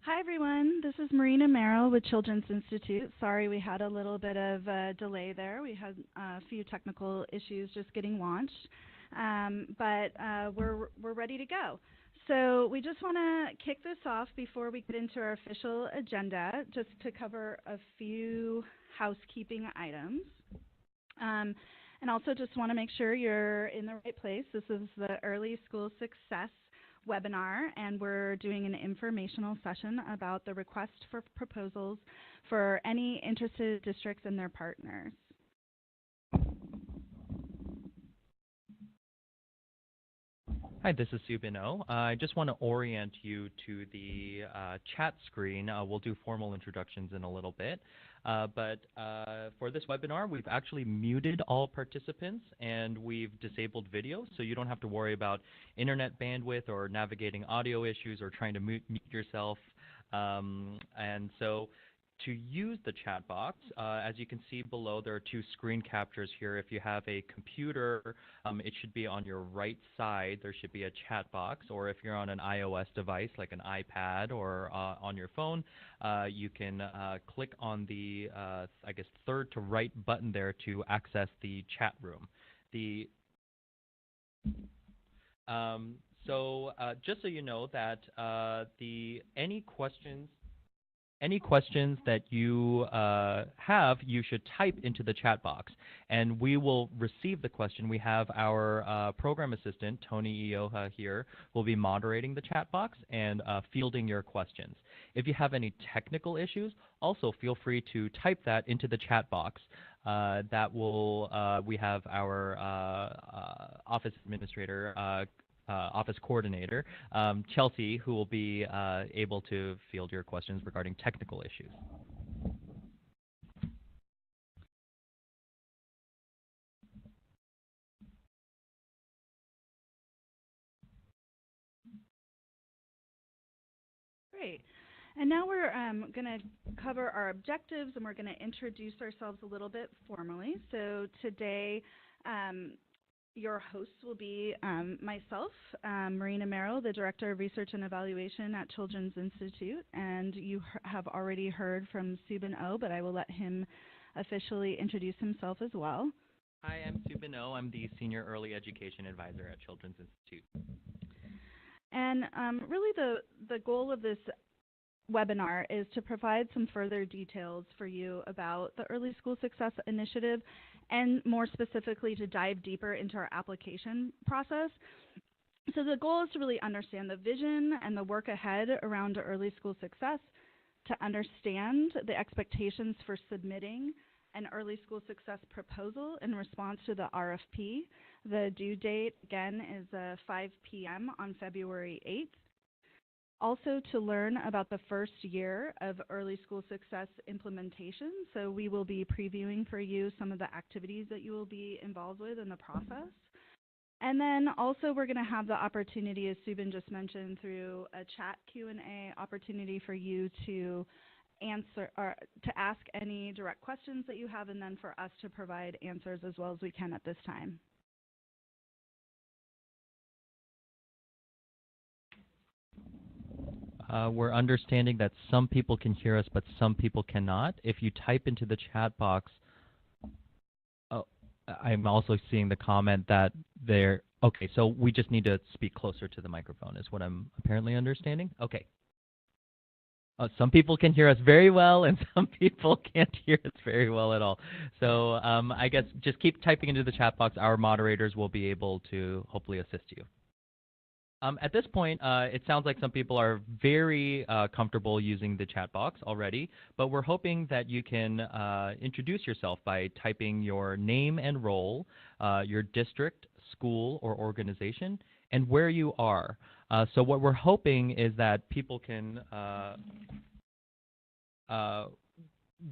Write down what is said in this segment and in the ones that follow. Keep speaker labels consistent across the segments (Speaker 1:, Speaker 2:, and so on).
Speaker 1: Hi everyone, this is Marina Merrill with Children's Institute. Sorry we had a little bit of a delay there. We had a few technical issues just getting launched, but we're ready to go. So we just want to kick this off before we get into our official agenda, just to cover a few housekeeping items. And also just want to make sure you're in the right place. This is the Early School Success webinar, and we're doing an informational session about the request for proposals for any interested districts and their partners.
Speaker 2: Hi, this is Subin O. I just want to orient you to the chat screen. We'll do formal introductions in a little bit. But for this webinar, we've actually muted all participants and we've disabled video, so you don't have to worry about internet bandwidth or navigating audio issues or trying to mute yourself. And so to use the chat box, as you can see below, there are two screen captures here. If you have a computer, it should be on your right side. There should be a chat box, or if you're on an iOS device like an iPad or on your phone, you can click on the, I guess, third to right button there to access the chat room. Just so you know that any questions that you have, you should type into the chat box, and we will receive the question. We have our program assistant, Tony Ioha here, will be moderating the chat box and fielding your questions. If you have any technical issues, also feel free to type that into the chat box. We have our office administrator, office coordinator, Chelsea, who will be able to field your questions regarding technical issues.
Speaker 1: Great. And now we're going to cover our objectives, and we're going to introduce ourselves a little bit formally. So today, your hosts will be myself, Marina Merrill, the Director of Research and Evaluation at Children's Institute, and you have already heard from Subin O, but I will let him officially introduce himself as well.
Speaker 2: Hi, I'm Subin O. I'm the Senior Early Education Advisor at Children's Institute.
Speaker 1: And really the goal of this webinar is to provide some further details for you about the Early School Success Initiative, and more specifically to dive deeper into our application process. So the goal is to really understand the vision and the work ahead around early school success, to understand the expectations for submitting an early school success proposal in response to the RFP. The due date, again, is 5 p.m. on February 8th. Also to learn about the first year of early school success implementation. So we will be previewing for you some of the activities that you will be involved with in the process. And then also we're going to have the opportunity, as Subin just mentioned, through a chat Q&A opportunity for you to answer or to ask any direct questions that you have, and then for us to provide answers as well as we can at this time.
Speaker 2: We're understanding that some people can hear us, but some people cannot. If you type into the chat box, I'm also seeing the comment that they're, okay, so we just need to speak closer to the microphone is what I'm apparently understanding. Okay. Some people can hear us very well, and some people can't hear us very well at all. So I guess just keep typing into the chat box. Our moderators will be able to hopefully assist you. At this point, it sounds like some people are very comfortable using the chat box already, but we're hoping that you can introduce yourself by typing your name and role, your district, school, or organization, and where you are. So what we're hoping is that people can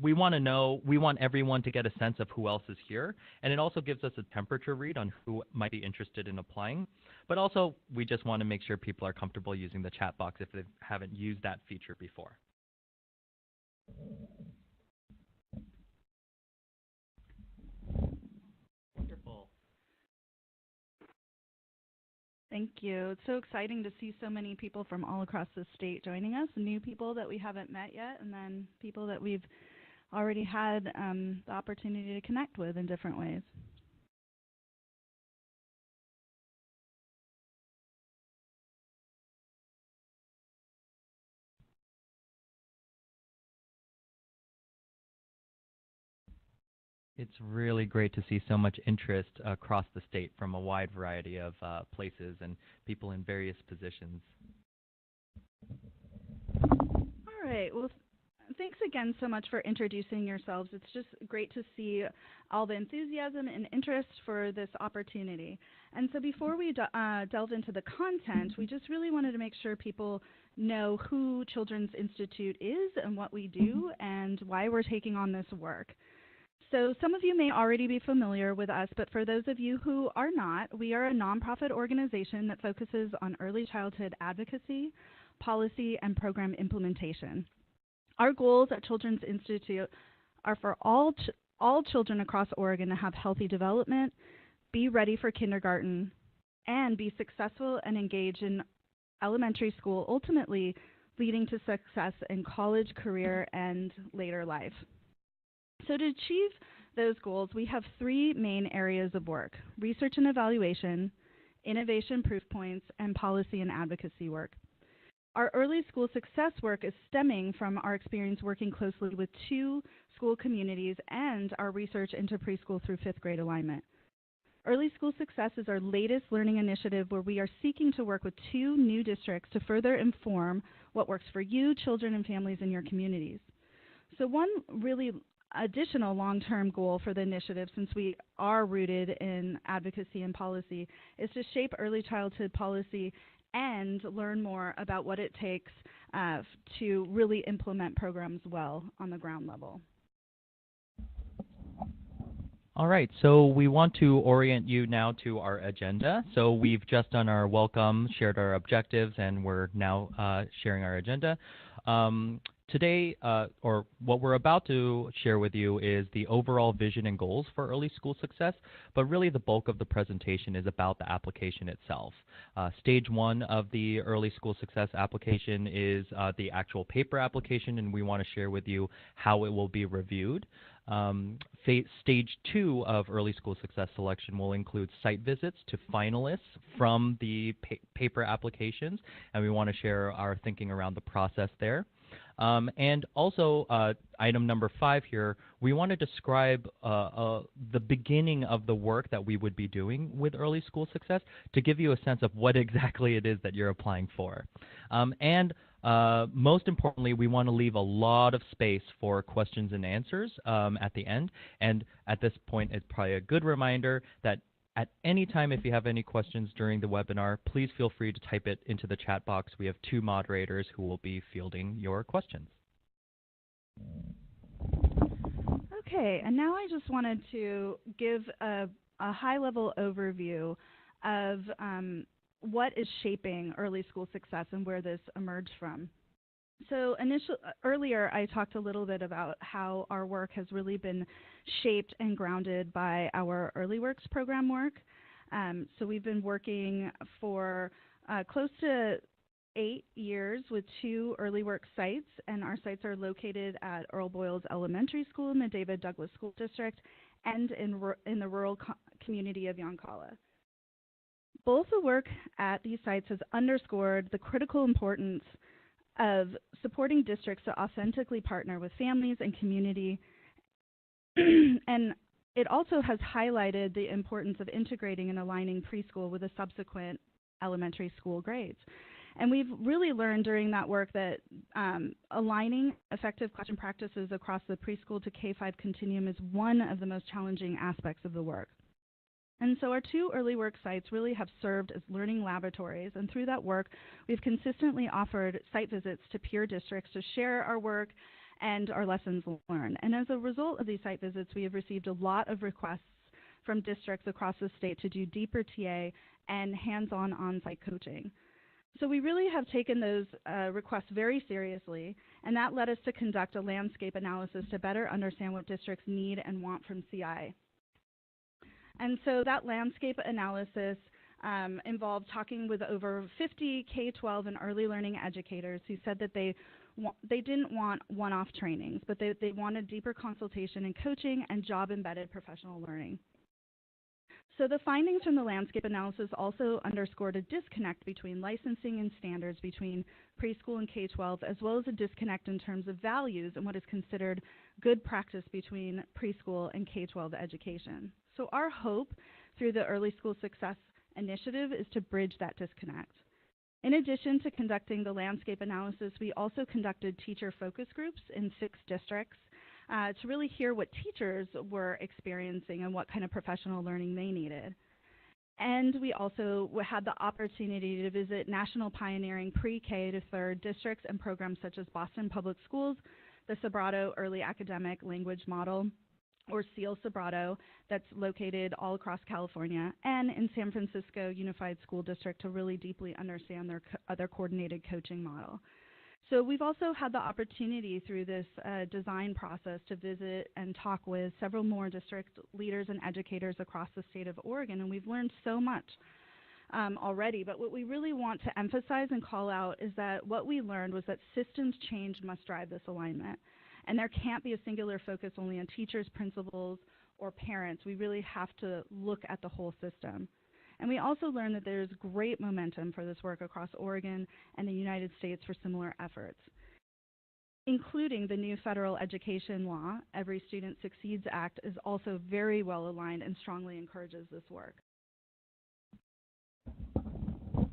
Speaker 2: we want everyone to get a sense of who else is here, and it also gives us a temperature read on who might be interested in applying. But also, we just want to make sure people are comfortable using the chat box if they haven't used that feature before. Wonderful.
Speaker 1: Thank you. It's so exciting to see so many people from all across the state joining us, new people that we haven't met yet, and then people that we've already had the opportunity to connect with in different ways.
Speaker 2: It's really great to see so much interest across the state from a wide variety of places and people in various positions.
Speaker 1: All right. Well, thanks again so much for introducing yourselves. It's just great to see all the enthusiasm and interest for this opportunity. And so before we delve into the content, we just really wanted to make sure people know who Children's Institute is and what we do and why we're taking on this work. So some of you may already be familiar with us, but for those of you who are not, we are a nonprofit organization that focuses on early childhood advocacy, policy, and program implementation. Our goals at Children's Institute are for all children across Oregon to have healthy development, be ready for kindergarten, and be successful and engaged in elementary school, ultimately leading to success in college, career, and later life. So to achieve those goals, we have three main areas of work: research and evaluation, innovation proof points, and policy and advocacy work. Our early school success work is stemming from our experience working closely with 2 school communities and our research into preschool through 5th grade alignment. Early School Success is our latest learning initiative where we are seeking to work with 2 new districts to further inform what works for you, children, and families in your communities. So one really additional long-term goal for the initiative, since we are rooted in advocacy and policy, is to shape early childhood policy and learn more about what it takes to really implement programs well on the ground level.
Speaker 2: All right, so we want to orient you now to our agenda. So we've just done our welcome, shared our objectives, and we're now sharing our agenda. Today, or what we're about to share with you, is the overall vision and goals for early school success, but really the bulk of the presentation is about the application itself. Stage 1 of the early school success application is the actual paper application, and we want to share with you how it will be reviewed. Stage 2 of early school success selection will include site visits to finalists from the paper applications, and we want to share our thinking around the process there. And also, item number 5 here, we want to describe the beginning of the work that we would be doing with early school success to give you a sense of what exactly it is that you're applying for. Most importantly, we want to leave a lot of space for questions and answers at the end. And at this point, it's probably a good reminder that at any time, if you have any questions during the webinar, please feel free to type it into the chat box. We have 2 moderators who will be fielding your questions.
Speaker 1: Okay, and now I just wanted to give a high-level overview of what is shaping early school success and where this emerged from. So earlier I talked a little bit about how our work has really been shaped and grounded by our Early Works program work. So we've been working for close to 8 years with 2 Early Works sites, and our sites are located at Earl Boyles Elementary School in the David Douglas School District and in the rural community of Yoncalla. Both the work at these sites has underscored the critical importance of supporting districts to authentically partner with families and community. And it also has highlighted the importance of integrating and aligning preschool with the subsequent elementary school grades. And we've really learned during that work that aligning effective classroom practices across the preschool to K-5 continuum is one of the most challenging aspects of the work. And so our 2 early work sites really have served as learning laboratories, and through that work, we've consistently offered site visits to peer districts to share our work and our lessons learned. And as a result of these site visits, we have received a lot of requests from districts across the state to do deeper TA and hands-on on-site coaching. So we really have taken those requests very seriously, and that led us to conduct a landscape analysis to better understand what districts need and want from CI. And so that landscape analysis involved talking with over 50 K-12 and early learning educators who said that they didn't want one-off trainings, but they wanted deeper consultation and coaching and job-embedded professional learning. So the findings from the landscape analysis also underscored a disconnect between licensing and standards between preschool and K-12, as well as a disconnect in terms of values and what is considered good practice between preschool and K-12 education. So our hope through the Early School Success Initiative is to bridge that disconnect. In addition to conducting the landscape analysis, we also conducted teacher focus groups in 6 districts to really hear what teachers were experiencing and what kind of professional learning they needed. And we also had the opportunity to visit national pioneering pre-K to 3rd districts and programs such as Boston Public Schools, the Sobrato Early Academic Language Model, or SEAL Sobrato, that's located all across California, and in San Francisco Unified School District to really deeply understand their coordinated coaching model. So we've also had the opportunity through this design process to visit and talk with several more district leaders and educators across the state of Oregon, and we've learned so much already. But what we really want to emphasize and call out is that what we learned was that systems change must drive this alignment. And there can't be a singular focus only on teachers, principals, or parents. We really have to look at the whole system. And we also learned that there's great momentum for this work across Oregon and the United States for similar efforts, including the new federal education law, Every Student Succeeds Act, is also very well aligned and strongly encourages this work.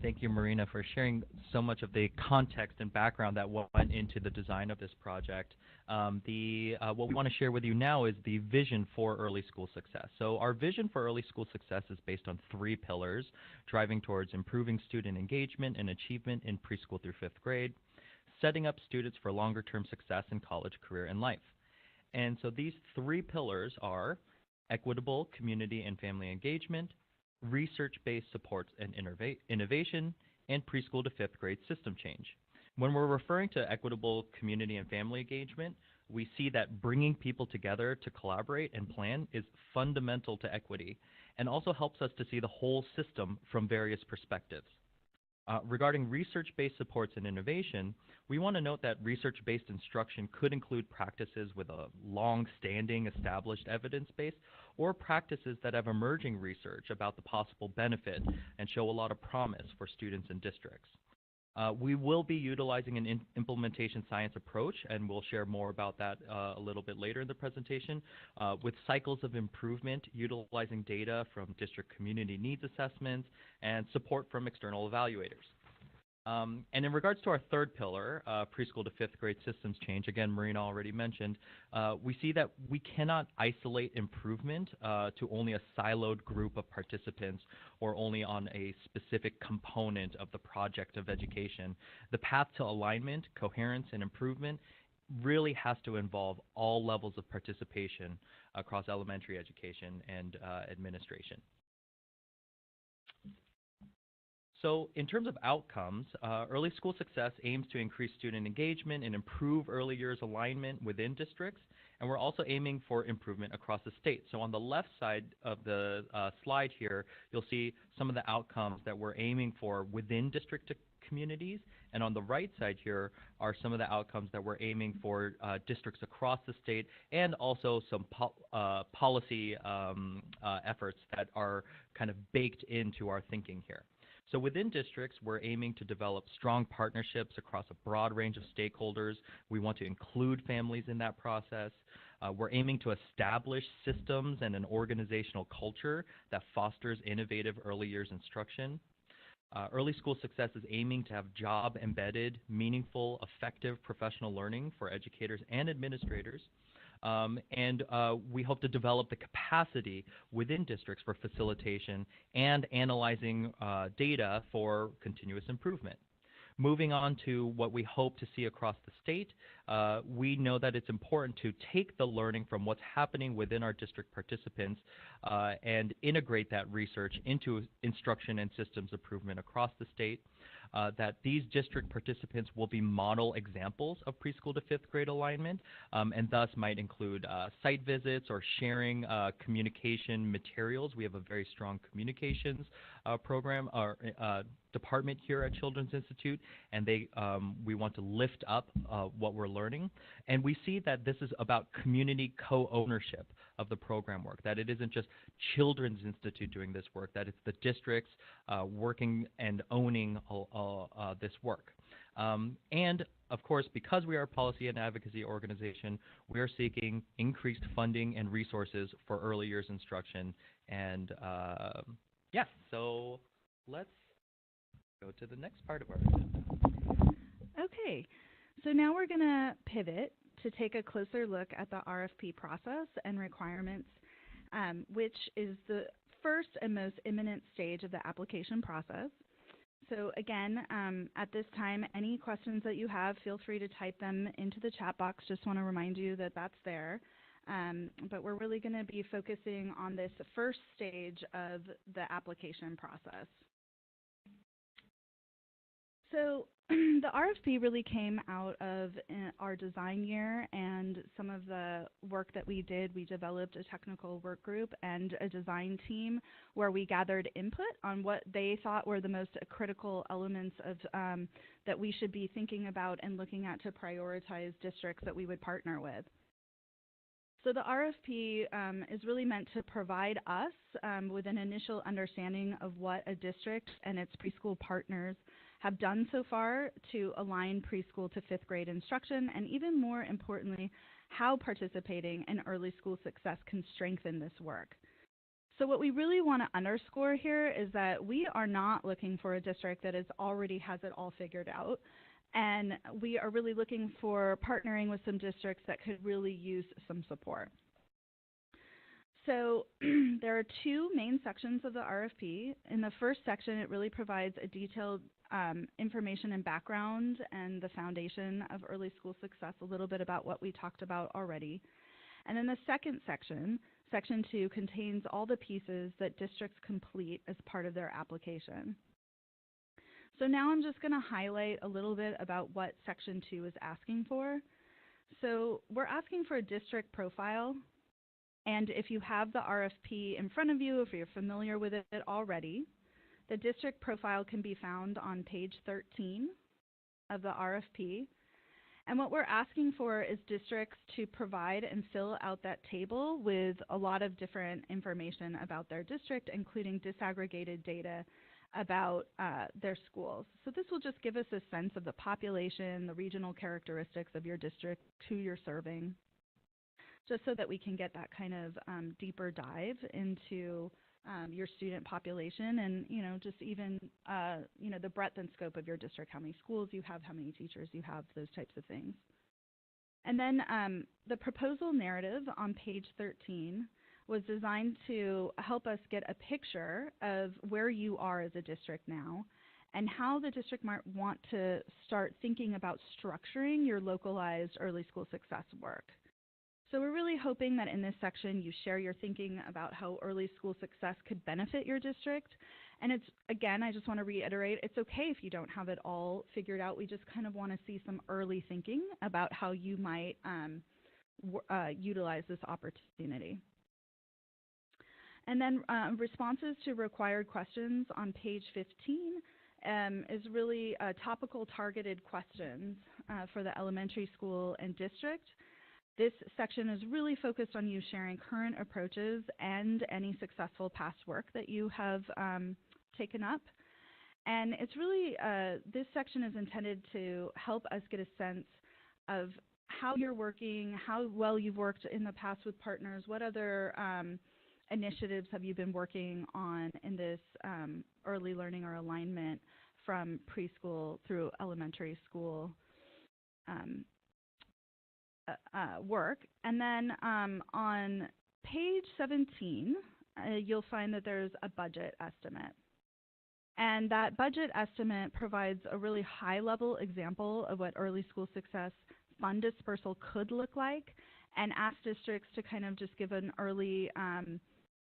Speaker 2: Thank you, Marina, for sharing so much of the context and background that went into the design of this project. What we want to share with you now is the vision for early school success. So our vision for early school success is based on 3 pillars, driving towards improving student engagement and achievement in preschool through 5th grade, setting up students for longer-term success in college, career, and life. And so these 3 pillars are equitable community and family engagement, research-based supports and innovation, and preschool to 5th grade system change. When we're referring to equitable community and family engagement, we see that bringing people together to collaborate and plan is fundamental to equity and also helps us to see the whole system from various perspectives. Regarding research-based supports and innovation, we want to note that research-based instruction could include practices with a long-standing established evidence base or practices that have emerging research about the possible benefit and show a lot of promise for students and districts. We will be utilizing an implementation science approach, and we'll share more about that a little bit later in the presentation, with cycles of improvement utilizing data from district community needs assessments and support from external evaluators. And in regards to our 3rd pillar, preschool to 5th grade systems change, again, Marina already mentioned, we see that we cannot isolate improvement to only a siloed group of participants or only on a specific component of the project of education. The path to alignment, coherence, and improvement really has to involve all levels of participation across elementary education and administration. So in terms of outcomes, early school success aims to increase student engagement and improve early years alignment within districts, and we're also aiming for improvement across the state. So on the left side of the slide here, you'll see some of the outcomes that we're aiming for within district communities, and on the right side here are some of the outcomes that we're aiming for districts across the state, and also some policy efforts that are kind of baked into our thinking here. So within districts, we're aiming to develop strong partnerships across a broad range of stakeholders. We want to include families in that process. We're aiming to establish systems and an organizational culture that fosters innovative early years instruction. Early school success is aiming to have job-embedded, meaningful, effective professional learning for educators and administrators. And we hope to develop the capacity within districts for facilitation and analyzing data for continuous improvement. Moving on to what we hope to see across the state, we know that it's important to take the learning from what's happening within our district participants and integrate that research into instruction and systems improvement across the state. That these district participants will be model examples of preschool to 5th grade alignment, and thus might include site visits or sharing communication materials. We have a very strong communications program or department here at Children's Institute, and we want to lift up what we're learning. And we see that this is about community co-ownership of the program work, that it isn't just Children's Institute doing this work, that it's the districts working and owning this work. And of course, because we are a policy and advocacy organization, we are seeking increased funding and resources for early years instruction. And yeah, so let's go to the next part of our visit.
Speaker 1: Okay, so now we're going to pivot to take a closer look at the RFP process and requirements, which is the first and most imminent stage of the application process. So again, at this time, any questions that you have, feel free to type them into the chat box. Just want to remind you that that's there. But we're really going to be focusing on this first stage of the application process. So the RFP really came out of our design year and some of the work that we did. We developed a technical work group and a design team where we gathered input on what they thought were the most critical elements of that we should be thinking about and looking at to prioritize districts that we would partner with. So the RFP is really meant to provide us with an initial understanding of what a district and its preschool partners have done so far to align preschool to fifth grade instruction, and even more importantly, how participating in early school success can strengthen this work. So what we really want to underscore here is that we are not looking for a district that already has it all figured out, and we are really looking for partnering with some districts that could really use some support. So there are two main sections of the RFP. In the first section, it really provides a detailed information and background and the foundation of early school success, a little bit about what we talked about already. And then the second section, Section 2, contains all the pieces that districts complete as part of their application. So now I'm just going to highlight a little bit about what Section 2 is asking for. So we're asking for a district profile. And if you have the RFP in front of you, if you're familiar with it already, the district profile can be found on page 13 of the RFP. And what we're asking for is districts to provide and fill out that table with a lot of different information about their district, including disaggregated data about their schools. So this will just give us a sense of the population, the regional characteristics of your district, who you're serving, just so that we can get that kind of deeper dive into your student population and, just even, the breadth and scope of your district, how many schools you have, how many teachers you have, those types of things. And then the proposal narrative on page 13 was designed to help us get a picture of where you are as a district now and how the district might want to start thinking about structuring your localized early school success work. So we're really hoping that in this section you share your thinking about how early school success could benefit your district. And it's, again, I just want to reiterate, it's okay if you don't have it all figured out. We just kind of want to see some early thinking about how you might utilize this opportunity. And then responses to required questions on page 15 is really topical targeted questions for the elementary school and district. This section is really focused on you sharing current approaches and any successful past work that you have taken up. And it's really, this section is intended to help us get a sense of how you're working, how well you've worked in the past with partners, what other initiatives have you been working on in this early learning or alignment from preschool through elementary school work. And then on page 17, you'll find that there's a budget estimate. And that budget estimate provides a really high-level example of what early school success fund dispersal could look like and ask districts to kind of just give an early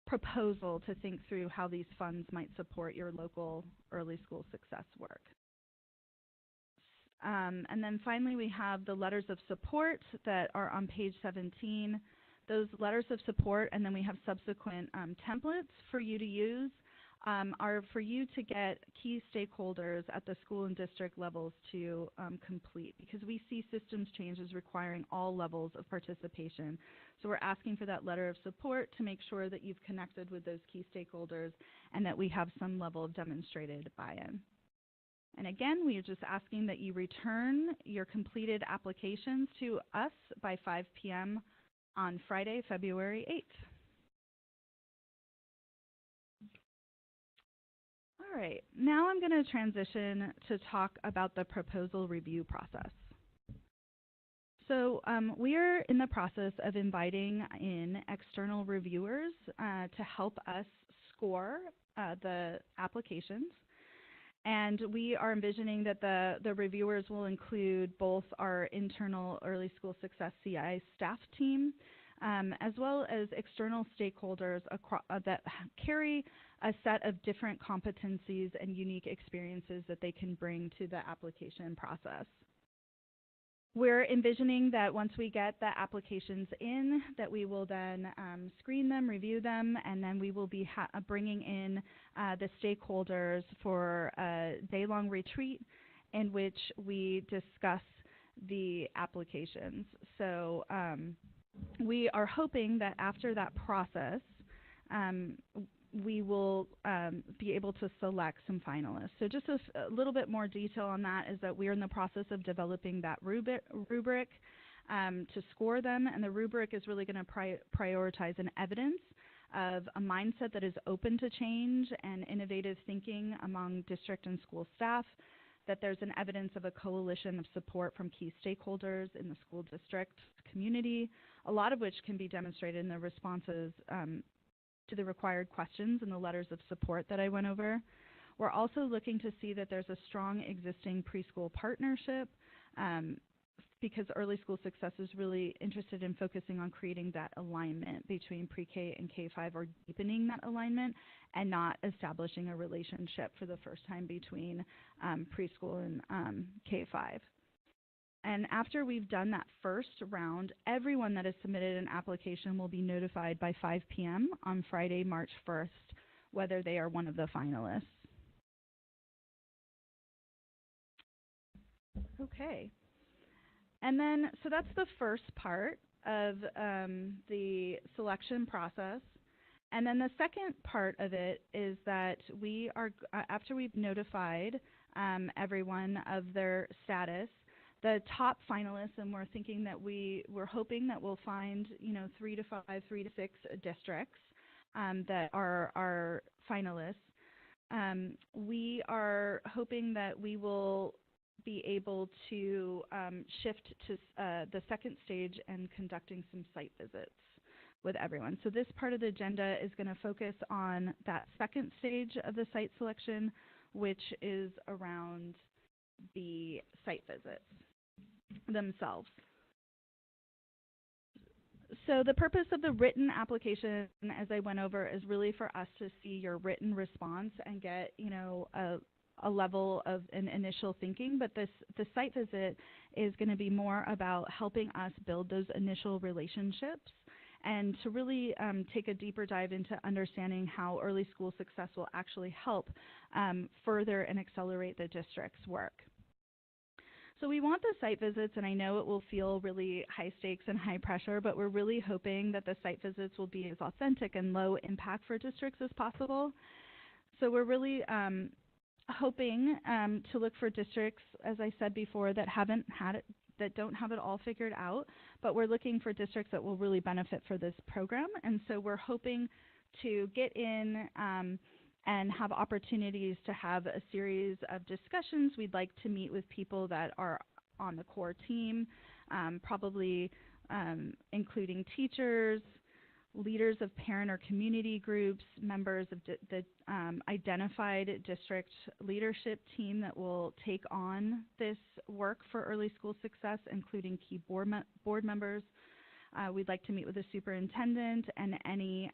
Speaker 1: proposal to think through how these funds might support your local early school success work. And then finally, we have the letters of support that are on page 17. Those letters of support, and then we have subsequent templates for you to use, are for you to get key stakeholders at the school and district levels to complete, because we see systems changes requiring all levels of participation. So we're asking for that letter of support to make sure that you've connected with those key stakeholders and that we have some level of demonstrated buy-in. And again, we are just asking that you return your completed applications to us by 5 p.m. on Friday, February 8th. All right, now I'm going to transition to talk about the proposal review process. So we are in the process of inviting in external reviewers to help us score the applications. And we are envisioning that the reviewers will include both our internal Early School Success CI staff team, as well as external stakeholders that carry a set of different competencies and unique experiences that they can bring to the application process. We're envisioning that once we get the applications in, that we will then screen them, review them, and then we will be bringing in the stakeholders for a day-long retreat in which we discuss the applications. So we are hoping that after that process, we will be able to select some finalists. So just a little bit more detail on that is that we're in the process of developing that rubric to score them, and the rubric is really going to prioritize an evidence of a mindset that is open to change and innovative thinking among district and school staff, that there's an evidence of a coalition of support from key stakeholders in the school district community, a lot of which can be demonstrated in the responses to the required questions and the letters of support that I went over. We're also looking to see that there's a strong existing preschool partnership because Early School Success is really interested in focusing on creating that alignment between pre-K and K-5, or deepening that alignment and not establishing a relationship for the first time between preschool and K-5. And after we've done that first round, everyone that has submitted an application will be notified by 5 p.m. on Friday, March 1st, whether they are one of the finalists. Okay. And then, so that's the first part of the selection process. And then the second part of it is that we are, after we've notified everyone of their status, the top finalists, and we're thinking that we're hoping that we'll find, 3 to 6 districts that are our finalists. We are hoping that we will be able to shift to the second stage and conducting some site visits with everyone. So this part of the agenda is going to focus on that second stage of the site selection, which is around the site visits themselves. So the purpose of the written application, as I went over, is really for us to see your written response and get, a level of an initial thinking. But the site visit is going to be more about helping us build those initial relationships and to really take a deeper dive into understanding how Early School Success will actually help further and accelerate the district's work. So we want the site visits, and I know it will feel really high stakes and high pressure, but we're really hoping that the site visits will be as authentic and low impact for districts as possible. So we're really hoping to look for districts, as I said before, that haven't had it, that don't have it all figured out, but we're looking for districts that will really benefit for this program. And so we're hoping to get in and have opportunities to have a series of discussions. We'd like to meet with people that are on the core team, probably including teachers, leaders of parent or community groups, members of the identified district leadership team that will take on this work for Early School Success, including key board members. We'd like to meet with the superintendent and any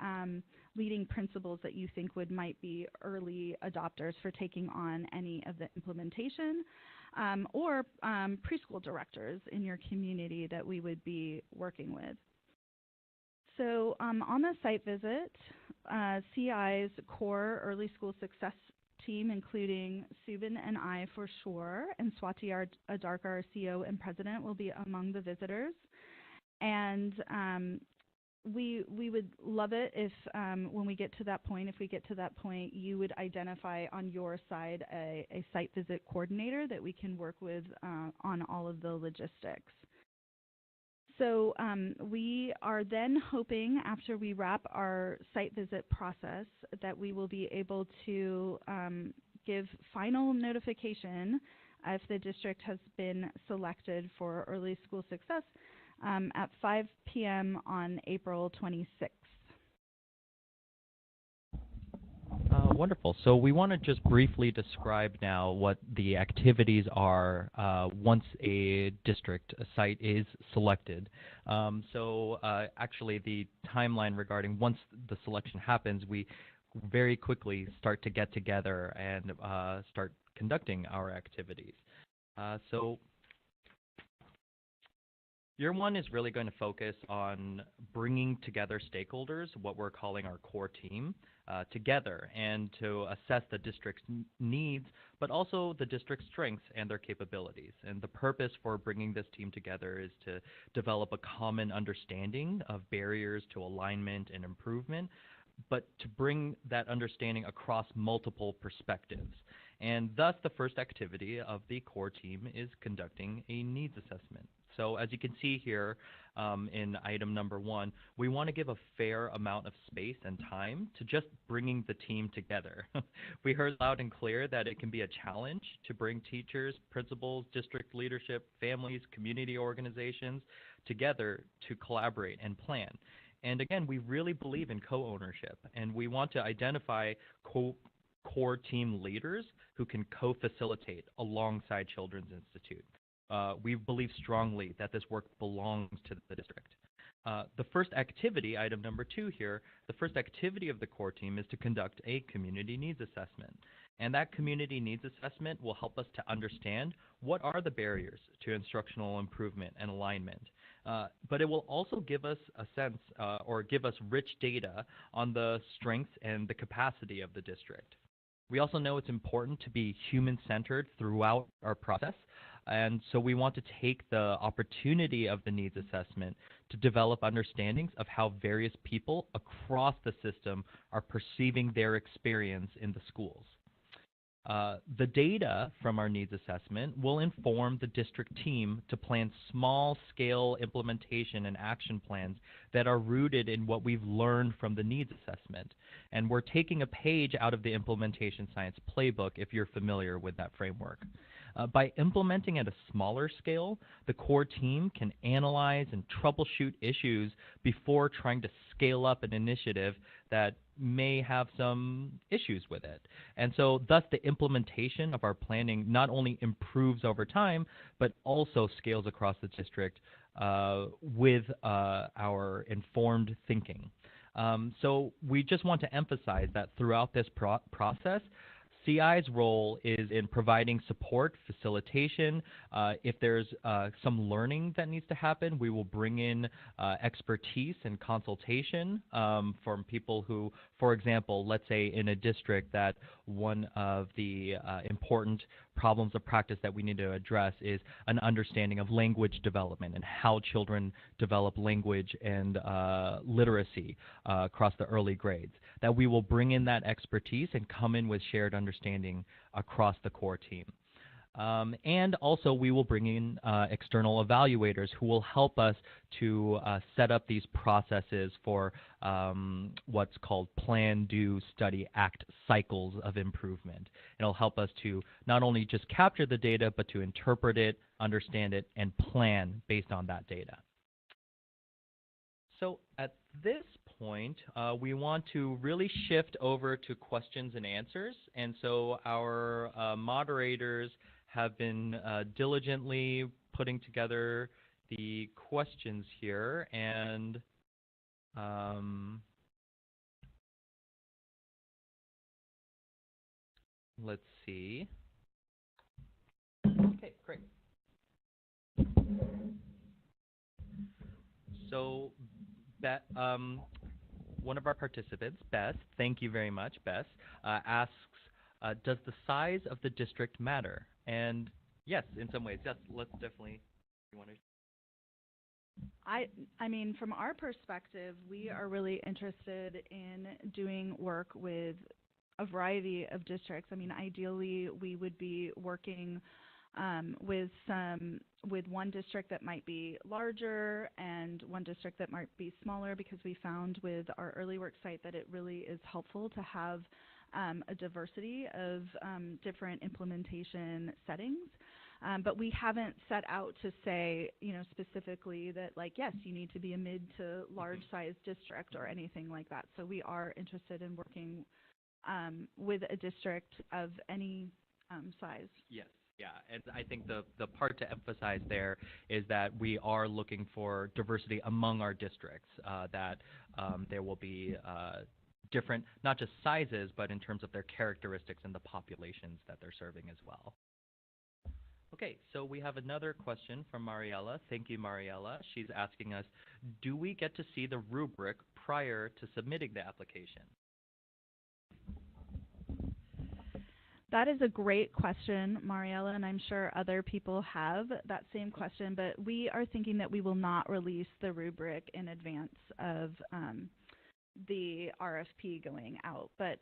Speaker 1: leading principals that you think might be early adopters for taking on any of the implementation, or preschool directors in your community that we would be working with. So on the site visit, CI's core early school success team, including Subin and I for sure, and Swati Adarkar, our CEO and president, will be among the visitors. And we would love it if when we get to that point, you would identify on your side a site visit coordinator that we can work with on all of the logistics. So we are then hoping, after we wrap our site visit process, that we will be able to give final notification if the district has been selected for early school success at 5 p.m. on April 26th.
Speaker 2: Wonderful. So we want to just briefly describe now what the activities are once a site is selected. Actually, the timeline regarding once the selection happens, we very quickly start to get together and start conducting our activities. So Year one is really going to focus on bringing together stakeholders, what we're calling our core team, together and to assess the district's needs, but also the district's strengths and their capabilities. And the purpose for bringing this team together is to develop a common understanding of barriers to alignment and improvement, but to bring that understanding across multiple perspectives. And thus, the first activity of the core team is conducting a needs assessment. So as you can see here in item number 1, we want to give a fair amount of space and time to just bringing the team together. We heard loud and clear that it can be a challenge to bring teachers, principals, district leadership, families, community organizations together to collaborate and plan. And again, we really believe in co-ownership, and we want to identify core team leaders who can co-facilitate alongside Children's Institute. We believe strongly that this work belongs to the district. The first activity, item number 2 here, the first activity of the core team is to conduct a community needs assessment. And that community needs assessment will help us to understand what are the barriers to instructional improvement and alignment. But it will also give us a sense or give us rich data on the strengths and the capacity of the district. We also know it's important to be human-centered throughout our process. And so we want to take the opportunity of the needs assessment to develop understandings of how various people across the system are perceiving their experience in the schools. The data from our needs assessment will inform the district team to plan small-scale implementation and action plans that are rooted in what we've learned from the needs assessment. And we're taking a page out of the implementation science playbook if you're familiar with that framework. By implementing at a smaller scale, the core team can analyze and troubleshoot issues before trying to scale up an initiative that may have some issues with it. And so thus the implementation of our planning not only improves over time, but also scales across the district with our informed thinking. So we just want to emphasize that throughout this process, CI's role is in providing support, facilitation. If there's some learning that needs to happen, we will bring in expertise and consultation from people who, for example, let's say in a district that one of the important problems of practice that we need to address is an understanding of language development and how children develop language and literacy across the early grades. That we will bring in that expertise and come in with shared understanding across the core team. And also we will bring in external evaluators who will help us to set up these processes for what's called plan, do, study, act cycles of improvement. It'll help us to not only just capture the data, but to interpret it, understand it, and plan based on that data. So at this point, we want to really shift over to questions and answers. And so our moderators have been diligently putting together the questions here. And let's see. Okay, great. So one of our participants, Beth, thank you very much, Beth, asks, does the size of the district matter? And yes, in some ways, yes. Let's definitely. You want to?
Speaker 1: I mean, from our perspective, we are really interested in doing work with a variety of districts. I mean, ideally, we would be working with one district that might be larger and one district that might be smaller, because we found with our early work site that it really is helpful to have a diversity of different implementation settings. But we haven't set out to say, specifically that, like, yes, you need to be a mid to large size district or anything like that. So we are interested in working with a district of any size.
Speaker 2: Yes. Yeah, and I think the part to emphasize there is that we are looking for diversity among our districts, that there will be different, not just sizes, but in terms of their characteristics and the populations that they're serving as well. Okay, so we have another question from Mariella. Thank you, Mariella. She's asking us, do we get to see the rubric prior to submitting the application?
Speaker 1: That is a great question, Mariella, and I'm sure other people have that same question, but we are thinking that we will not release the rubric in advance of the RFP going out. But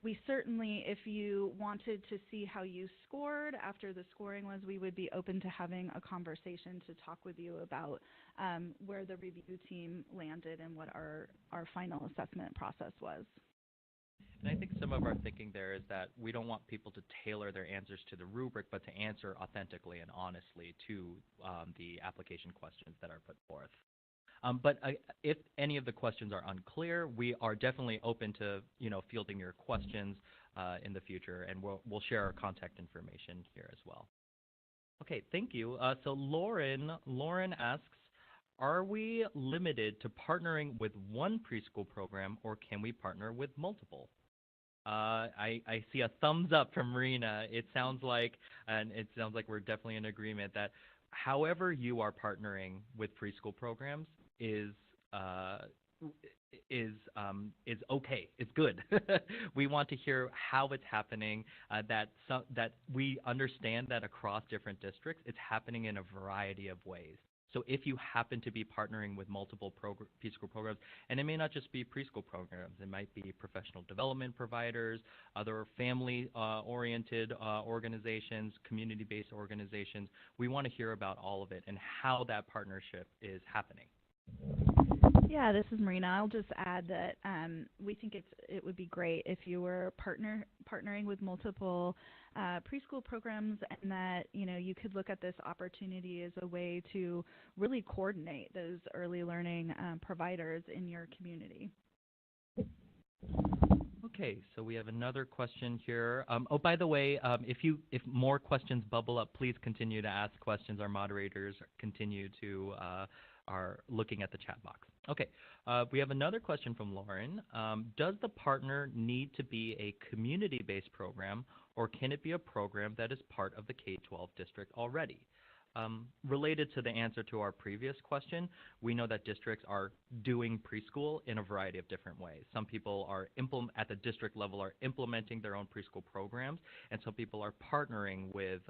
Speaker 1: we certainly, if you wanted to see how you scored after the scoring was, we would be open to having a conversation to talk with you about where the review team landed and what our final assessment process was.
Speaker 2: And I think some of our thinking there is that we don't want people to tailor their answers to the rubric, but to answer authentically and honestly to the application questions that are put forth. But if any of the questions are unclear, we are definitely open to fielding your questions in the future, and we'll share our contact information here as well. Okay, thank you. So Lauren asks, are we limited to partnering with one preschool program, or can we partner with multiple? I see a thumbs up from Marina. It sounds like we're definitely in agreement that however you are partnering with preschool programs is okay. It's good. We want to hear how it's happening. That we understand that across different districts, it's happening in a variety of ways. So if you happen to be partnering with multiple preschool programs, and it may not just be preschool programs, it might be professional development providers, other family-oriented organizations, community-based organizations, we want to hear about all of it and how that partnership is happening.
Speaker 1: Yeah, this is Marina. I'll just add that we think it would be great if you were partnering with multiple preschool programs, and that you could look at this opportunity as a way to really coordinate those early learning providers in your community.
Speaker 2: Okay, so we have another question here. Oh, by the way, if more questions bubble up, please continue to ask questions. Our moderators continue to are looking at the chat box. Okay, we have another question from Lauren. Does the partner need to be a community-based program, or can it be a program that is part of the K-12 district already? Related to the answer to our previous question, we know that districts are doing preschool in a variety of different ways. Some people are at the district level are implementing their own preschool programs, and some people are partnering with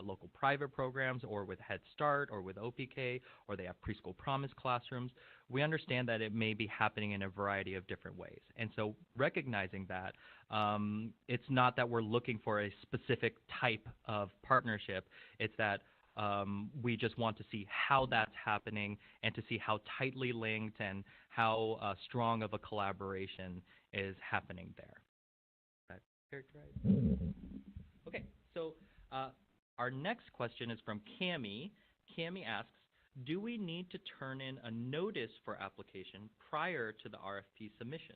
Speaker 2: local private programs or with Head Start or with OPK, or they have preschool promise classrooms. We understand that it may be happening in a variety of different ways. And so recognizing that, it's not that we're looking for a specific type of partnership. It's that we just want to see how that's happening and to see how tightly linked and how strong of a collaboration is happening there. Is that characterized? Okay, so our next question is from Cami. Cami asks, do we need to turn in a notice for application prior to the RFP submission?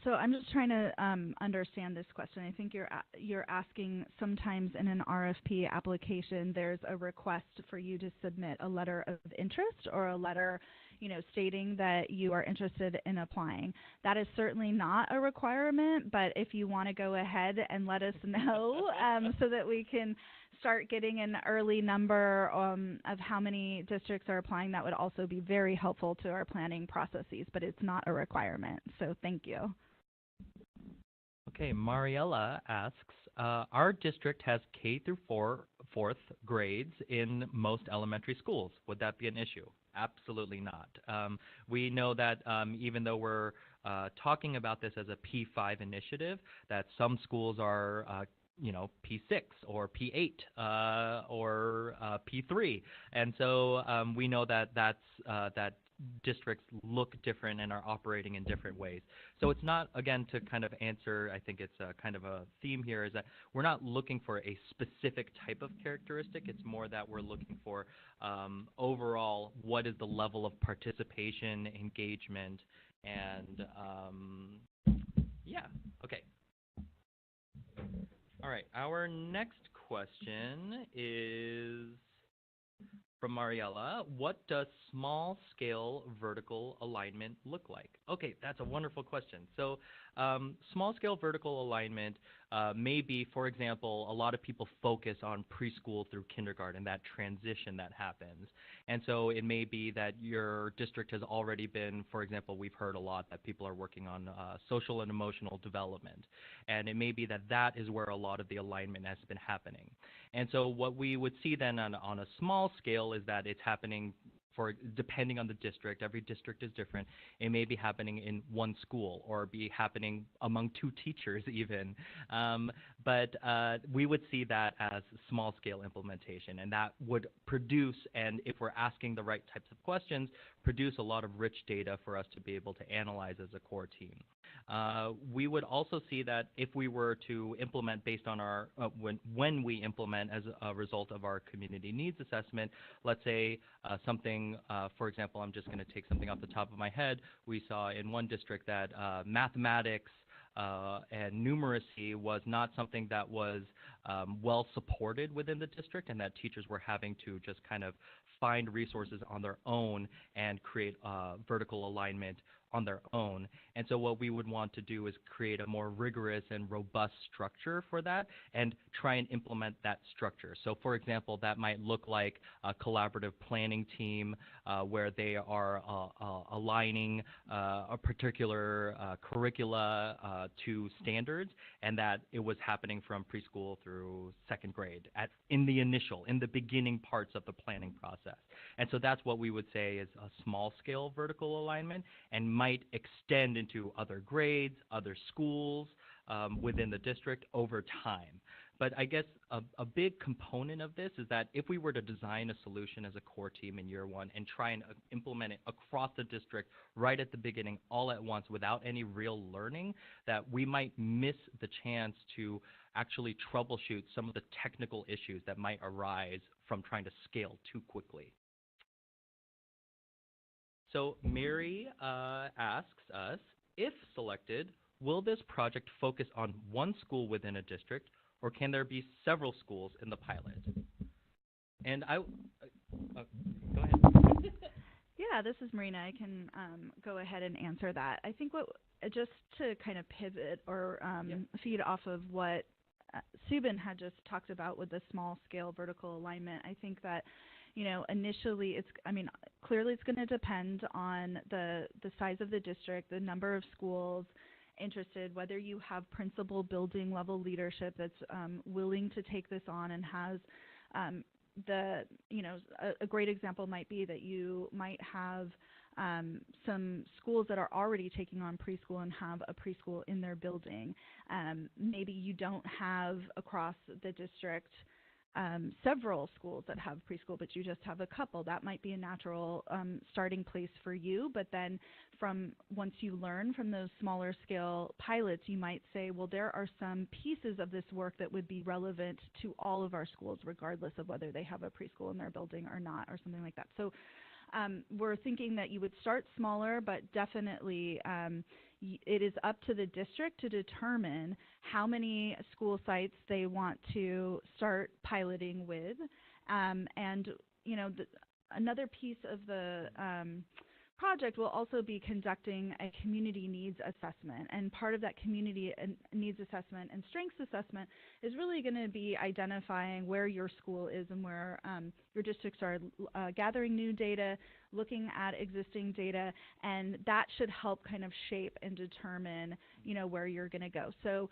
Speaker 1: So I'm just trying to understand this question. I think you're asking, sometimes in an RFP application, there's a request for you to submit a letter of interest or a letter, stating that you are interested in applying. That is certainly not a requirement, but if you want to go ahead and let us know so that we can start getting an early number of how many districts are applying, that would also be very helpful to our planning processes, but it's not a requirement. So thank you.
Speaker 2: Okay, Mariella asks, our district has K through fourth grades in most elementary schools. Would that be an issue? Absolutely not. We know that even though we're talking about this as a P5 initiative, that some schools are P6 or P8 or P3, and so we know that that districts look different and are operating in different ways. So it's not, again, to kind of answer, I think it's a kind of a theme here, is that we're not looking for a specific type of characteristic. It's more that we're looking for overall what is the level of participation, engagement, and yeah, okay. All right, our next question is from Mariella. What does small-scale vertical alignment look like? Okay, that's a wonderful question. So small-scale vertical alignment may be, for example, a lot of people focus on preschool through kindergarten, that transition that happens. And so it may be that your district has already been, for example, we've heard a lot that people are working on social and emotional development. And it may be that that is where a lot of the alignment has been happening. And so what we would see then on a small scale is that it's happening depending on the district. Every district is different. It may be happening in one school or be happening among two teachers even. But we would see that as small scale implementation, and that would produce, and if we're asking the right types of questions, produce a lot of rich data for us to be able to analyze as a core team. We would also see that if we were to implement based on our, when we implement as a result of our community needs assessment, let's say something, for example, I'm just going to take something off the top of my head. We saw in one district that mathematics and numeracy was not something that was well supported within the district, and that teachers were having to just kind of find resources on their own and create vertical alignment on their own. And so what we would want to do is create a more rigorous and robust structure for that and try and implement that structure. So for example, that might look like a collaborative planning team where they are aligning a particular curricula to standards, and that it was happening from preschool through second grade in the beginning parts of the planning process. And so that's what we would say is a small scale vertical alignment, and might extend into other grades, other schools within the district over time. But I guess a big component of this is that if we were to design a solution as a core team in year one and try and implement it across the district right at the beginning all at once without any real learning, that we might miss the chance to actually troubleshoot some of the technical issues that might arise from trying to scale too quickly. So Mary asks us, if selected, will this project focus on one school within a district, or can there be several schools in the pilot? And go ahead.
Speaker 1: Yeah, this is Marina. I can go ahead and answer that. I think just to kind of pivot or feed off of what Subin had just talked about with the small scale vertical alignment, I think that initially clearly it's going to depend on the size of the district, the number of schools interested, whether you have principal building level leadership that's willing to take this on and has a great example might be that you might have some schools that are already taking on preschool and have a preschool in their building. Maybe you don't have across the district several schools that have preschool, but you just have a couple. That might be a natural starting place for you. But then once you learn from those smaller scale pilots, you might say, well, there are some pieces of this work that would be relevant to all of our schools, regardless of whether they have a preschool in their building or not, or something like that. So we're thinking that you would start smaller, but definitely it is up to the district to determine how many school sites they want to start piloting with. Another piece of the project, we'll also be conducting a community needs assessment. And part of that community needs assessment and strengths assessment is really going to be identifying where your school is and where your districts are gathering new data, looking at existing data, and that should help kind of shape and determine, where you're going to go. So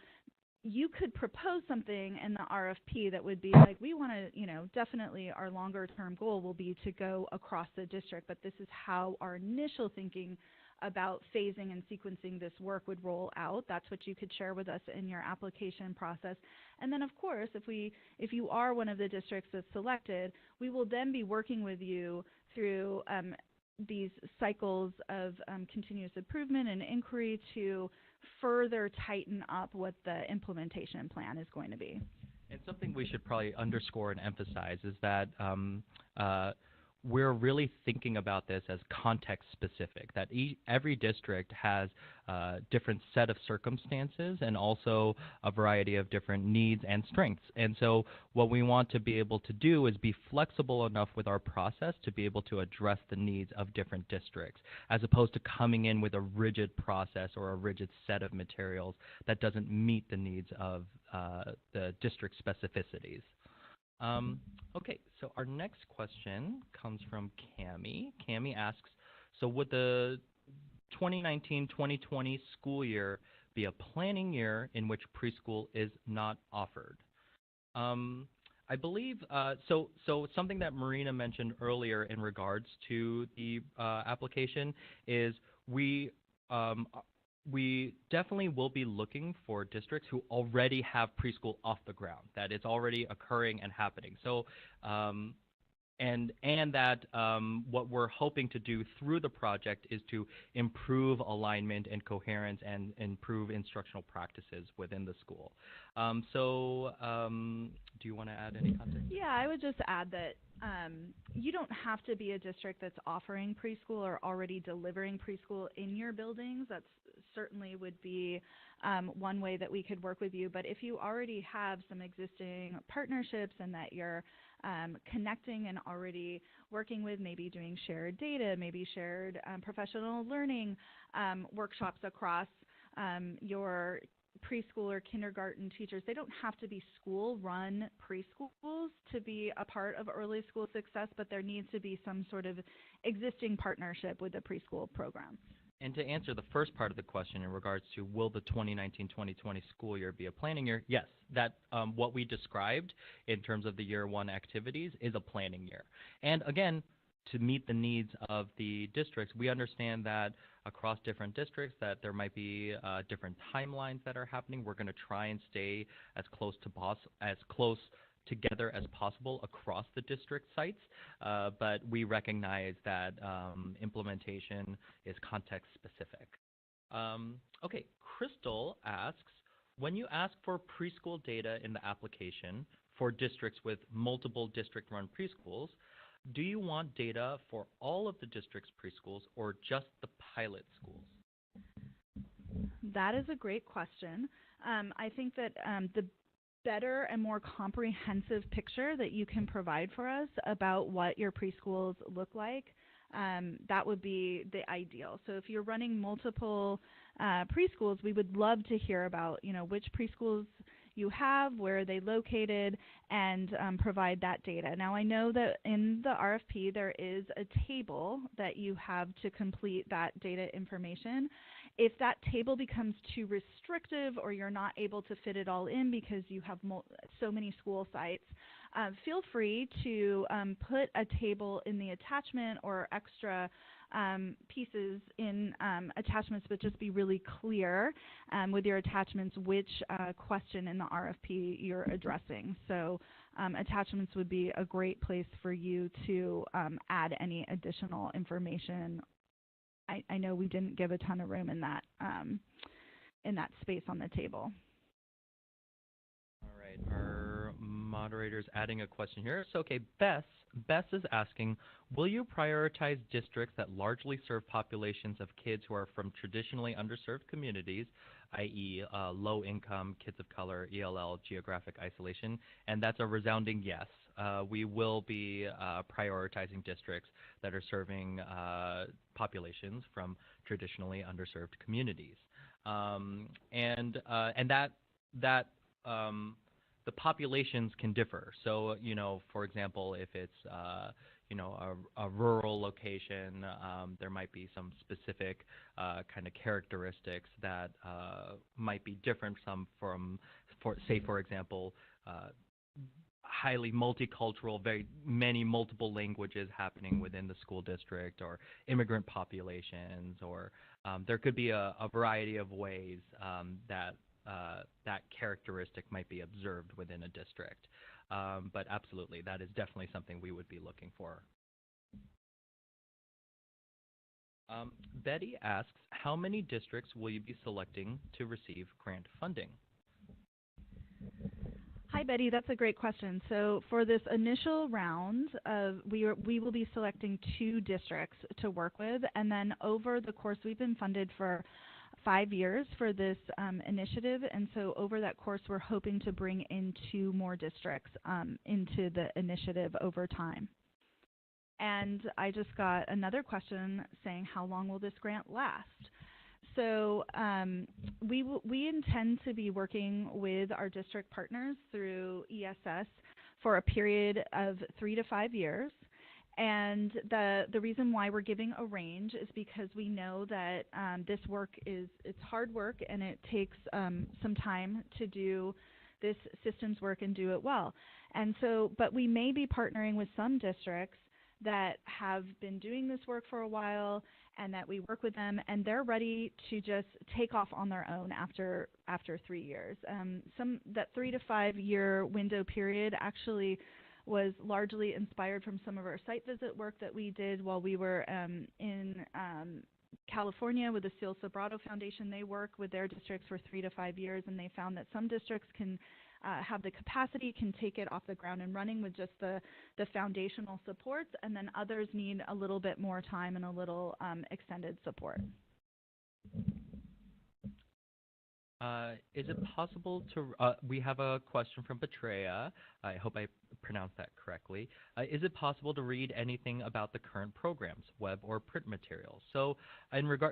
Speaker 1: you could propose something in the RFP that would be like, we want to, definitely our longer term goal will be to go across the district, but this is how our initial thinking about phasing and sequencing this work would roll out. That's what you could share with us in your application process. And then, of course, if you are one of the districts that's selected, we will then be working with you through these cycles of continuous improvement and inquiry to further tighten up what the implementation plan is going to be.
Speaker 2: And something we should probably underscore and emphasize is that we're really thinking about this as context specific, that every district has a different set of circumstances and also a variety of different needs and strengths. And so what we want to be able to do is be flexible enough with our process to be able to address the needs of different districts, as opposed to coming in with a rigid process or a rigid set of materials that doesn't meet the needs of the district specificities. Okay, so our next question comes from Cami. Cami asks, so would the 2019-2020 school year be a planning year in which preschool is not offered? I believe, so something that Marina mentioned earlier in regards to the application is we definitely will be looking for districts who already have preschool off the ground, that it's already occurring and happening. So, and that what we're hoping to do through the project is to improve alignment and coherence and improve instructional practices within the school. Do you want to add any context?
Speaker 1: Yeah, I would just add that you don't have to be a district that's offering preschool or already delivering preschool in your buildings. That's certainly would be one way that we could work with you. But if you already have some existing partnerships and that you're connecting and already working with, maybe doing shared data, maybe shared professional learning workshops across your preschool or kindergarten teachers. They don't have to be school-run preschools to be a part of early school success, but there needs to be some sort of existing partnership with the preschool program.
Speaker 2: And to answer the first part of the question in regards to will the 2019-2020 school year be a planning year, yes, that what we described in terms of the year one activities is a planning year. And again, to meet the needs of the districts, we understand that across different districts that there might be different timelines that are happening. We're going to try and stay as close together as possible across the district sites, but we recognize that implementation is context specific. Okay, Crystal asks, when you ask for preschool data in the application for districts with multiple district-run preschools, do you want data for all of the district's preschools or just the pilot schools?
Speaker 1: That is a great question. I think that the better and more comprehensive picture that you can provide for us about what your preschools look like, that would be the ideal. So if you're running multiple preschools, we would love to hear about, which preschools you have, where are they located, and provide that data. Now, I know that in the RFP there is a table that you have to complete that data information. If that table becomes too restrictive or you're not able to fit it all in because you have so many school sites, feel free to put a table in the attachment or extra pieces in attachments, but just be really clear with your attachments which question in the RFP you're addressing. So attachments would be a great place for you to add any additional information. I know we didn't give a ton of room in that space on the table.
Speaker 2: All right, our moderators adding a question here. So, okay, Bess is asking, will you prioritize districts that largely serve populations of kids who are from traditionally underserved communities, i.e., low income, kids of color, ELL, geographic isolation? And that's a resounding yes. We will be prioritizing districts that are serving populations from traditionally underserved communities. And that the populations can differ. So, for example, if it's a rural location, there might be some specific kind of characteristics that might be different for example, highly multicultural, very many multiple languages happening within the school district, or immigrant populations, or there could be a variety of ways that that characteristic might be observed within a district. But absolutely, that is definitely something we would be looking for. Betty asks, how many districts will you be selecting to receive grant funding?
Speaker 1: Hi, Betty. That's a great question. So for this initial round, we will be selecting 2 districts to work with, and then over the course, we've been funded for 5 years for this initiative, and so over that course, we're hoping to bring in 2 more districts into the initiative over time. And I just got another question saying, how long will this grant last? So we intend to be working with our district partners through ESS for a period of 3 to 5 years. And the reason why we're giving a range is because we know that this work it's hard work, and it takes some time to do this systems work and do it well. And so, but we may be partnering with some districts that have been doing this work for a while, and that we work with them, and they're ready to just take off on their own after 3 years. That 3 to 5 year window period actually was largely inspired from some of our site visit work that we did while we were in California with the Seal Sobrato Foundation. They work with their districts for 3 to 5 years, and they found that some districts can have the capacity, can take it off the ground and running with just the foundational supports, and then others need a little bit more time and a little extended support.
Speaker 2: Is it possible to, we have a question from Petrea. I hope I pronounced that correctly. Is it possible to read anything about the current programs, web or print materials? So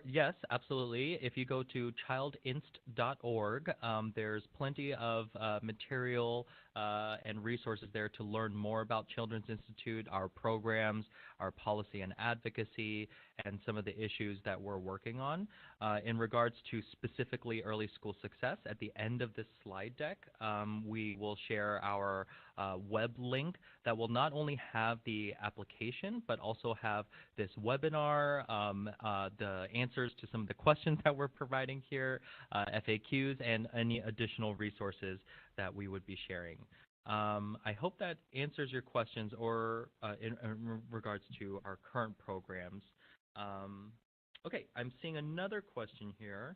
Speaker 2: yes, absolutely. If you go to childinst.org, there's plenty of material and resources there to learn more about Children's Institute, our programs, our policy and advocacy, and some of the issues that we're working on. In regards to specifically early school success, at the end of this slide deck, we will share our web link that will not only have the application, but also have this webinar, the answers to some of the questions that we're providing here, FAQs, and any additional resources that we would be sharing. I hope that answers your questions, or in regards to our current programs. Okay, I'm seeing another question here.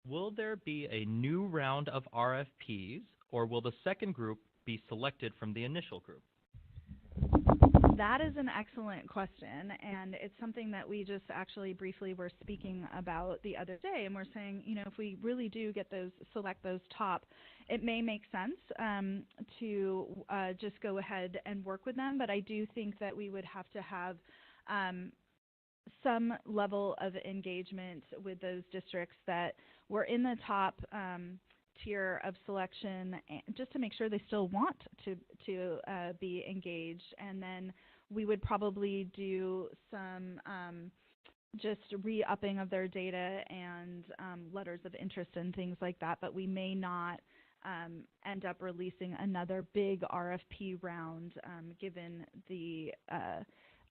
Speaker 2: Will there be a new round of RFPs, or will the second group be selected from the initial group?
Speaker 1: That is an excellent question, and it's something that we just actually briefly were speaking about the other day, and we're saying, if we really do select those top, it may make sense to just go ahead and work with them, but I do think that we would have to have some level of engagement with those districts that were in the top tier of selection, just to make sure they still want to be engaged. And then we would probably do some just re-upping of their data and letters of interest and things like that, but we may not end up releasing another big RFP round given the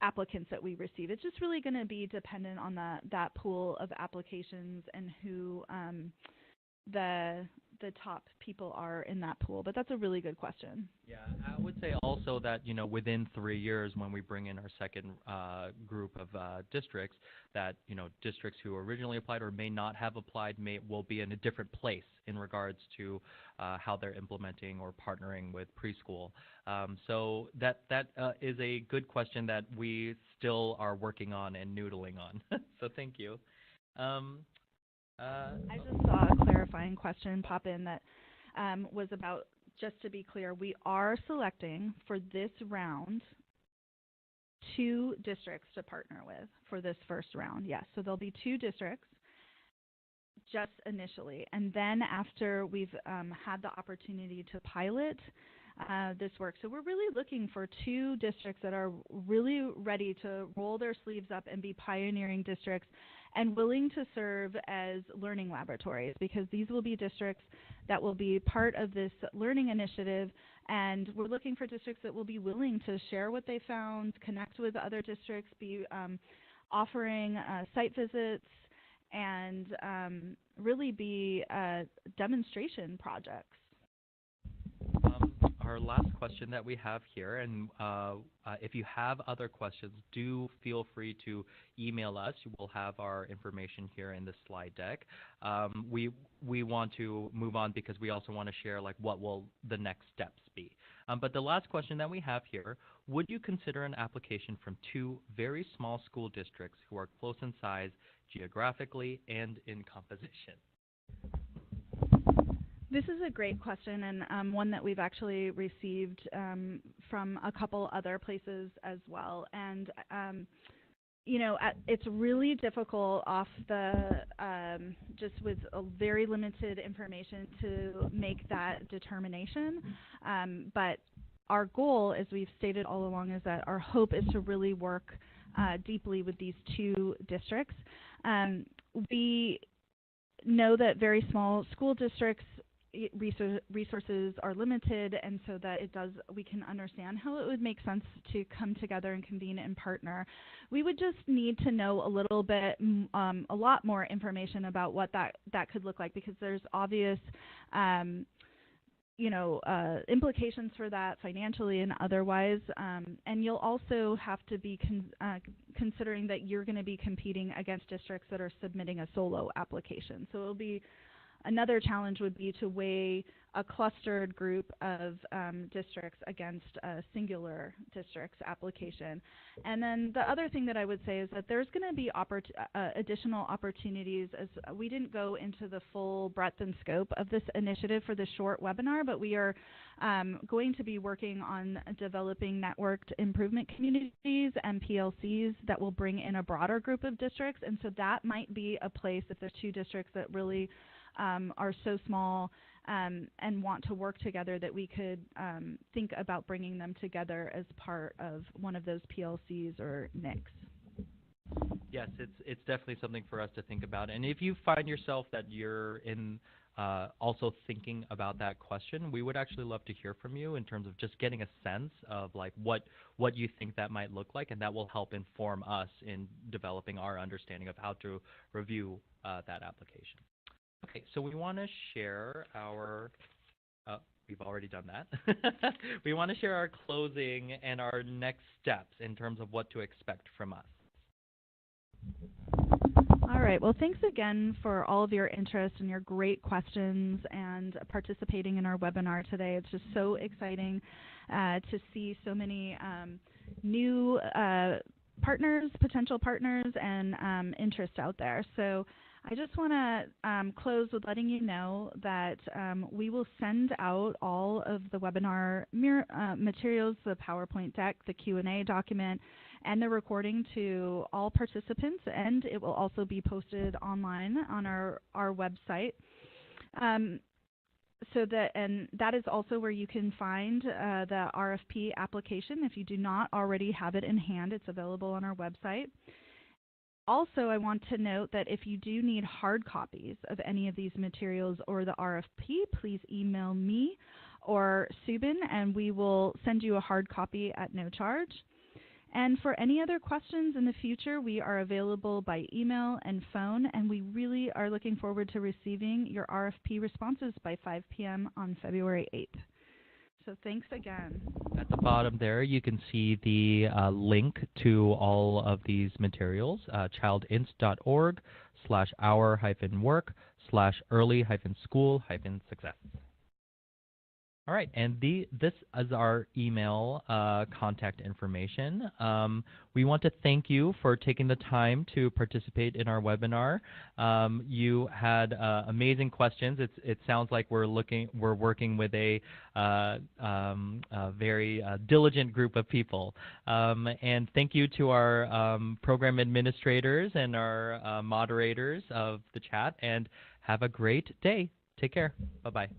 Speaker 1: applicants that we receive. It's just really going to be dependent on that pool of applications and who the the top people are in that pool. But that's a really good question.
Speaker 2: Yeah, I would say also that, within 3 years when we bring in our second group of districts, that, districts who originally applied or may not have applied will be in a different place in regards to how they're implementing or partnering with preschool. So that is a good question that we still are working on and noodling on. So thank you.
Speaker 1: I just saw a clarifying question pop in that was about, just to be clear, we are selecting for this round 2 districts to partner with for this first round. Yes, so there'll be 2 districts just initially. And then after we've had the opportunity to pilot this work. So we're really looking for 2 districts that are really ready to roll their sleeves up and be pioneering districts and willing to serve as learning laboratories, because these will be districts that will be part of this learning initiative, and we're looking for districts that will be willing to share what they found, connect with other districts, be offering site visits, and really be demonstration projects.
Speaker 2: Our last question that we have here, and if you have other questions, do feel free to email us. You will have our information here in the slide deck. We want to move on because we also want to share what will the next steps be. But the last question that we have here, would you consider an application from 2 very small school districts who are close in size geographically and in composition?
Speaker 1: This is a great question, and one that we've actually received from a couple other places as well. And, it's really difficult off the, just with a very limited information to make that determination. But our goal, as we've stated all along, is that our hope is to really work deeply with these 2 districts. We know that very small school districts resources are limited, and so that we can understand how it would make sense to come together and convene and partner. We would just need to know a little bit, a lot more information about what that could look like, because there's obvious implications for that financially and otherwise. And you'll also have to be considering that you're going to be competing against districts that are submitting a solo application. So it'll be another challenge would be to weigh a clustered group of districts against a singular district's application. And then the other thing that I would say is that there's going to be additional opportunities, as we didn't go into the full breadth and scope of this initiative for this short webinar, but we are going to be working on developing networked improvement communities and PLCs that will bring in a broader group of districts. And so that might be a place, if there's 2 districts that really are so small and want to work together, that we could think about bringing them together as part of one of those PLCs or NICs.
Speaker 2: Yes, it's definitely something for us to think about. And if you find yourself that you're in also thinking about that question, we would actually love to hear from you in terms of just getting a sense of what you think that might look like, and that will help inform us in developing our understanding of how to review that application. Okay, so we want to share our, we've already done that. We want to share our closing and our next steps in terms of what to expect from us.
Speaker 1: All right, well, thanks again for all of your interest and your great questions and participating in our webinar today. It's just so exciting to see so many new partners, potential partners, and interest out there. So I just want to close with letting you know that we will send out all of the webinar materials, the PowerPoint deck, the Q&A document, and the recording to all participants, and it will also be posted online on our website. And that is also where you can find the RFP application. If you do not already have it in hand, it's available on our website. Also, I want to note that if you do need hard copies of any of these materials or the RFP, please email me or Subin, and we will send you a hard copy at no charge. And for any other questions in the future, we are available by email and phone, and we really are looking forward to receiving your RFP responses by 5 p.m. on February 8th. So thanks again.
Speaker 2: At the bottom there, you can see the link to all of these materials, childinst.org/our-work/early-school-success. All right, and this is our email contact information. We want to thank you for taking the time to participate in our webinar. You had amazing questions. It sounds like we're working with a very diligent group of people. And thank you to our program administrators and our moderators of the chat. And have a great day. Take care. Bye-bye.